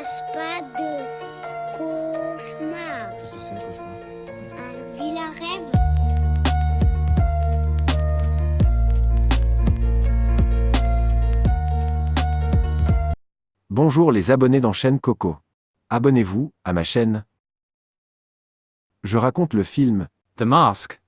fasse pas de cauchemar. Qu'est-ce que c'est un cauchemar? Un vilain rêve. Bonjour les abonnés d'Enchaîne Coco. Abonnez-vous à ma chaîne. Je raconte le film The Mask.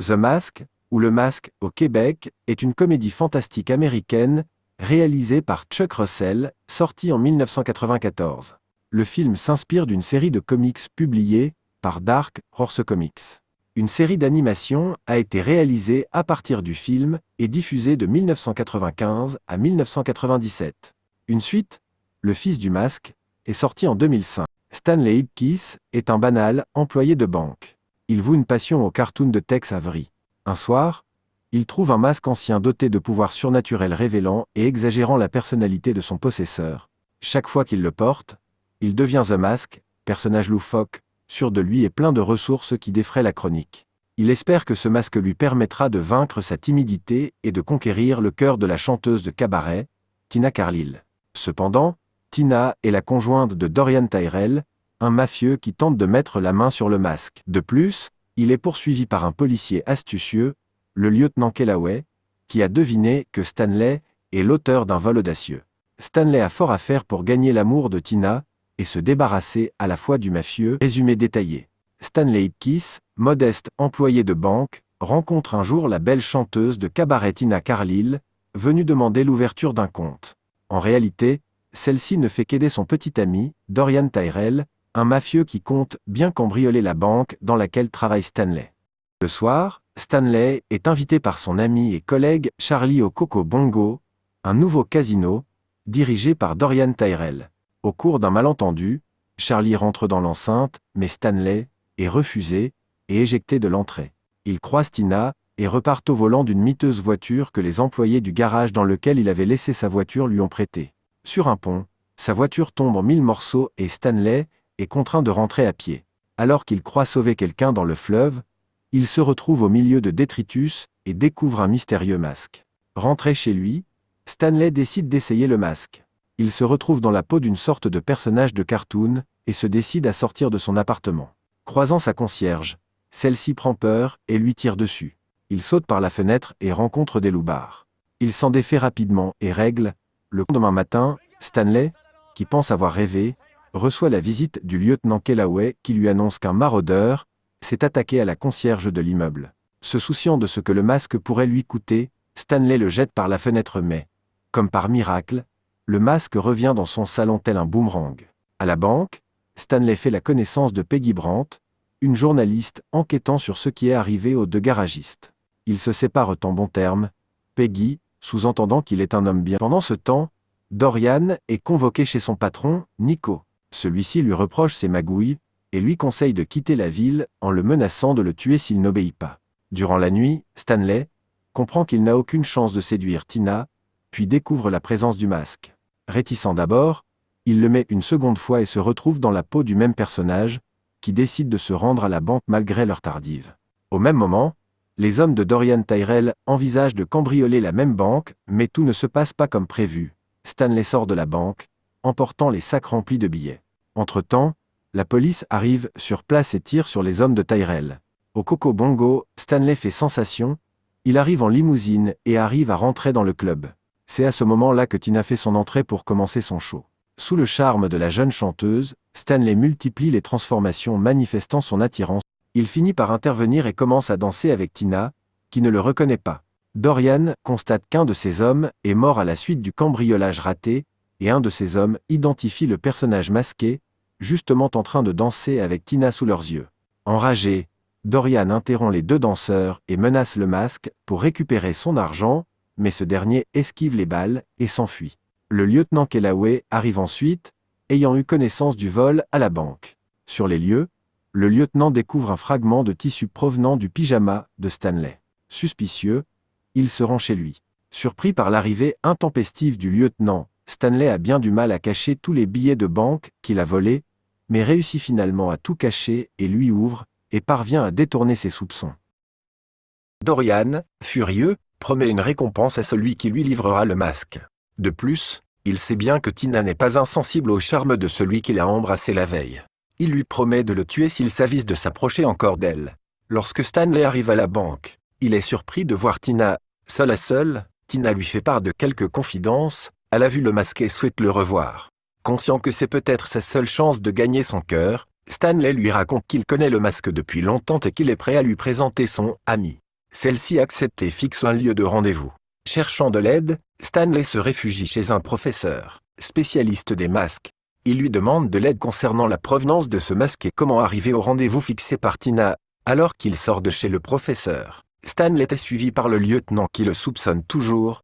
The Mask, ou Le Masque au Québec, est une comédie fantastique américaine réalisée par Chuck Russell, sortie en 1994. Le film s'inspire d'une série de comics publiée par Dark Horse Comics. Une série d'animation a été réalisée à partir du film et diffusée de 1995 à 1997. Une suite, Le Fils du Masque, est sortie en 2005. Stanley Ipkiss est un banal employé de banque. Il voue une passion au cartoon de Tex Avery. Un soir, il trouve un masque ancien doté de pouvoirs surnaturels révélant et exagérant la personnalité de son possesseur. Chaque fois qu'il le porte, il devient The Mask, personnage loufoque, sûr de lui et plein de ressources qui défraient la chronique. Il espère que ce masque lui permettra de vaincre sa timidité et de conquérir le cœur de la chanteuse de cabaret, Tina Carlile. Cependant, Tina est la conjointe de Dorian Tyrell, un mafieux qui tente de mettre la main sur le masque. De plus, il est poursuivi par un policier astucieux, le lieutenant Kellaway, qui a deviné que Stanley est l'auteur d'un vol audacieux. Stanley a fort à faire pour gagner l'amour de Tina et se débarrasser à la fois du mafieux. Résumé détaillé. Stanley Ipkiss, modeste employé de banque, rencontre un jour la belle chanteuse de cabaret Tina Carlile, venue demander l'ouverture d'un compte. En réalité, celle-ci ne fait qu'aider son petit ami, Dorian Tyrell, un mafieux qui compte bien cambrioler la banque dans laquelle travaille Stanley. Le soir, Stanley est invité par son ami et collègue Charlie au Coco Bongo, un nouveau casino, dirigé par Dorian Tyrell. Au cours d'un malentendu, Charlie rentre dans l'enceinte, mais Stanley est refusé et éjecté de l'entrée. Il croise Tina et repartent au volant d'une miteuse voiture que les employés du garage dans lequel il avait laissé sa voiture lui ont prêtée. Sur un pont, sa voiture tombe en 1000 morceaux et Stanley est contraint de rentrer à pied. Alors qu'il croit sauver quelqu'un dans le fleuve, il se retrouve au milieu de détritus et découvre un mystérieux masque. Rentré chez lui, Stanley décide d'essayer le masque. Il se retrouve dans la peau d'une sorte de personnage de cartoon et se décide à sortir de son appartement. Croisant sa concierge, celle-ci prend peur et lui tire dessus. Il saute par la fenêtre et rencontre des loupards. Il s'en défait rapidement et règle. Le lendemain matin, Stanley, qui pense avoir rêvé, reçoit la visite du lieutenant Kellaway qui lui annonce qu'un maraudeur s'est attaqué à la concierge de l'immeuble. Se souciant de ce que le masque pourrait lui coûter, Stanley le jette par la fenêtre mais, comme par miracle, le masque revient dans son salon tel un boomerang. À la banque, Stanley fait la connaissance de Peggy Brandt, une journaliste enquêtant sur ce qui est arrivé aux deux garagistes. Ils se séparent en bons termes, Peggy, sous-entendant qu'il est un homme bien. Pendant ce temps, Dorian est convoqué chez son patron, Nico. Celui-ci lui reproche ses magouilles et lui conseille de quitter la ville en le menaçant de le tuer s'il n'obéit pas. Durant la nuit, Stanley comprend qu'il n'a aucune chance de séduire Tina, puis découvre la présence du masque. Réticent d'abord, il le met une seconde fois et se retrouve dans la peau du même personnage, qui décide de se rendre à la banque malgré leur tardive. Au même moment, les hommes de Dorian Tyrell envisagent de cambrioler la même banque, mais tout ne se passe pas comme prévu. Stanley sort de la banque, emportant les sacs remplis de billets. Entre-temps, la police arrive sur place et tire sur les hommes de Tyrell. Au Coco Bongo, Stanley fait sensation, il arrive en limousine et arrive à rentrer dans le club. C'est à ce moment-là que Tina fait son entrée pour commencer son show. Sous le charme de la jeune chanteuse, Stanley multiplie les transformations manifestant son attirance. Il finit par intervenir et commence à danser avec Tina, qui ne le reconnaît pas. Dorian constate qu'un de ses hommes est mort à la suite du cambriolage raté, et un de ces hommes identifie le personnage masqué, justement en train de danser avec Tina sous leurs yeux. Enragé, Dorian interrompt les deux danseurs et menace le masque pour récupérer son argent, mais ce dernier esquive les balles et s'enfuit. Le lieutenant Kellaway arrive ensuite, ayant eu connaissance du vol à la banque. Sur les lieux, le lieutenant découvre un fragment de tissu provenant du pyjama de Stanley. Suspicieux, il se rend chez lui. Surpris par l'arrivée intempestive du lieutenant, Stanley a bien du mal à cacher tous les billets de banque qu'il a volés, mais réussit finalement à tout cacher et lui ouvre, et parvient à détourner ses soupçons. Dorian, furieux, promet une récompense à celui qui lui livrera le masque. De plus, Il sait bien que Tina n'est pas insensible au charme de celui qui l'a embrassé la veille. Il lui promet de le tuer s'il s'avise de s'approcher encore d'elle. Lorsque Stanley arrive à la banque, il est surpris de voir Tina seule à seule. Tina lui fait part de quelques confidences. Elle a vu le masque et souhaite le revoir. Conscient que c'est peut-être sa seule chance de gagner son cœur, Stanley lui raconte qu'il connaît le masque depuis longtemps et qu'il est prêt à lui présenter son ami. Celle-ci accepte et fixe un lieu de rendez-vous. Cherchant de l'aide, Stanley se réfugie chez un professeur, spécialiste des masques. Il lui demande de l'aide concernant la provenance de ce masque et comment arriver au rendez-vous fixé par Tina. Alors qu'il sort de chez le professeur, Stanley est suivi par le lieutenant qui le soupçonne toujours.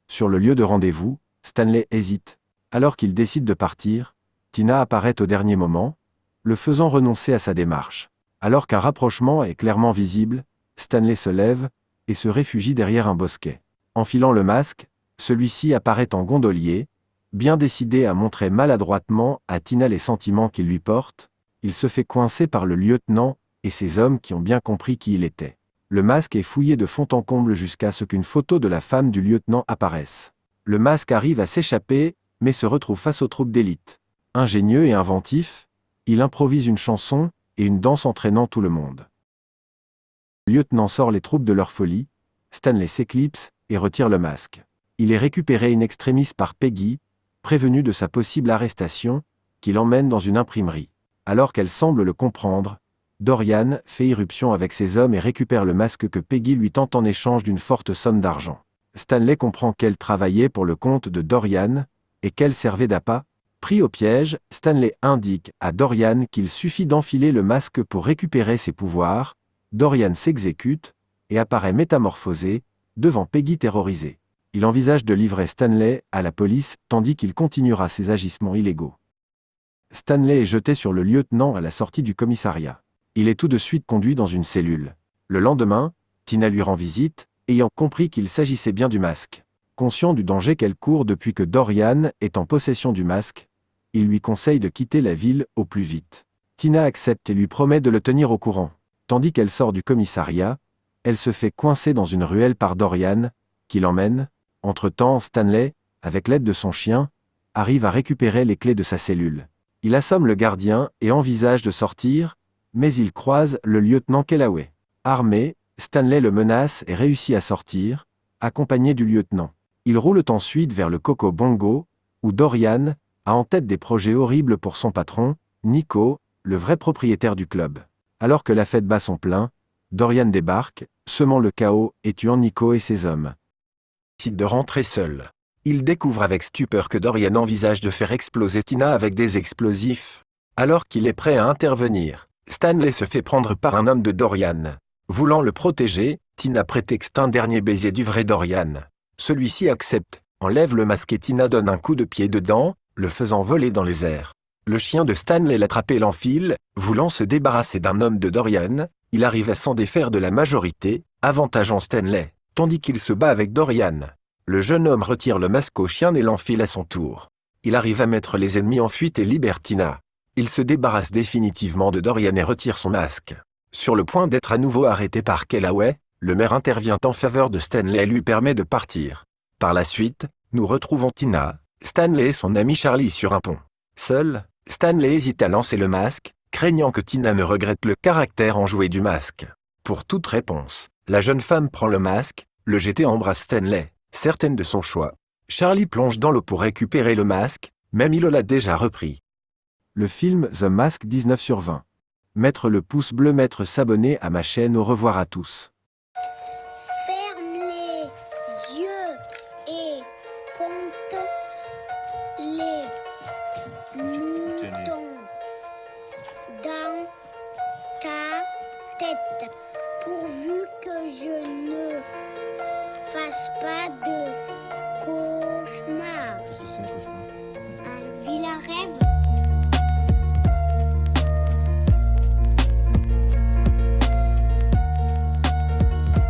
Sur le lieu de rendez-vous, Stanley hésite. Alors qu'il décide de partir, Tina apparaît au dernier moment, le faisant renoncer à sa démarche. Alors qu'un rapprochement est clairement visible, Stanley se lève et se réfugie derrière un bosquet. Enfilant le masque, celui-ci apparaît en gondolier, bien décidé à montrer maladroitement à Tina les sentiments qu'il lui porte. Il se fait coincer par le lieutenant et ses hommes qui ont bien compris qui il était. Le masque est fouillé de fond en comble jusqu'à ce qu'une photo de la femme du lieutenant apparaisse. Le masque arrive à s'échapper, mais se retrouve face aux troupes d'élite. Ingénieux et inventif, il improvise une chanson et une danse entraînant tout le monde. Le lieutenant sort les troupes de leur folie, Stanley s'éclipse et retire le masque. Il est récupéré in extremis par Peggy, prévenue de sa possible arrestation, qui l'emmène dans une imprimerie. Alors qu'elle semble le comprendre, Dorian fait irruption avec ses hommes et récupère le masque que Peggy lui tend en échange d'une forte somme d'argent. Stanley comprend qu'elle travaillait pour le compte de Dorian et qu'elle servait d'appât. Pris au piège, Stanley indique à Dorian qu'il suffit d'enfiler le masque pour récupérer ses pouvoirs. Dorian s'exécute et apparaît métamorphosé, devant Peggy terrorisée. Il envisage de livrer Stanley à la police tandis qu'il continuera ses agissements illégaux. Stanley est jeté sur le lieutenant à la sortie du commissariat. Il est tout de suite conduit dans une cellule. Le lendemain, Tina lui rend visite, ayant compris qu'il s'agissait bien du masque. Conscient du danger qu'elle court depuis que Dorian est en possession du masque, il lui conseille de quitter la ville au plus vite. Tina accepte et lui promet de le tenir au courant. Tandis qu'elle sort du commissariat, elle se fait coincer dans une ruelle par Dorian, qui l'emmène. Entre-temps, Stanley, avec l'aide de son chien, arrive à récupérer les clés de sa cellule. Il assomme le gardien et envisage de sortir, mais il croise le lieutenant Kellaway. Armé, Stanley le menace et réussit à sortir, accompagné du lieutenant. Ils roulent ensuite vers le Coco Bongo, où Dorian a en tête des projets horribles pour son patron, Nico, le vrai propriétaire du club. Alors que la fête bat son plein, Dorian débarque, semant le chaos et tuant Nico et ses hommes. Il décide de rentrer seul. Il découvre avec stupeur que Dorian envisage de faire exploser Tina avec des explosifs. Alors qu'il est prêt à intervenir, Stanley se fait prendre par un homme de Dorian. Voulant le protéger, Tina prétexte un dernier baiser du vrai Dorian. Celui-ci accepte, enlève le masque et Tina donne un coup de pied dedans, le faisant voler dans les airs. Le chien de Stanley l'attrape et l'enfile, voulant se débarrasser d'un homme de Dorian. Il arrive à s'en défaire de la majorité, avantageant Stanley, tandis qu'il se bat avec Dorian. Le jeune homme retire le masque au chien et l'enfile à son tour. Il arrive à mettre les ennemis en fuite et libère Tina. Il se débarrasse définitivement de Dorian et retire son masque. Sur le point d'être à nouveau arrêté par Kellaway, le maire intervient en faveur de Stanley et lui permet de partir. Par la suite, nous retrouvons Tina, Stanley et son ami Charlie sur un pont. Seul, Stanley hésite à lancer le masque, craignant que Tina ne regrette le caractère enjoué du masque. Pour toute réponse, la jeune femme prend le masque, le jette et embrasse Stanley, certaine de son choix. Charlie plonge dans l'eau pour récupérer le masque, même il l'a déjà repris. Le film The Mask 19/20. Mettre le pouce bleu, mettre s'abonner à ma chaîne. Au revoir à tous. Ferme les yeux et compte les moutons dans ta tête, pourvu que je ne fasse pas de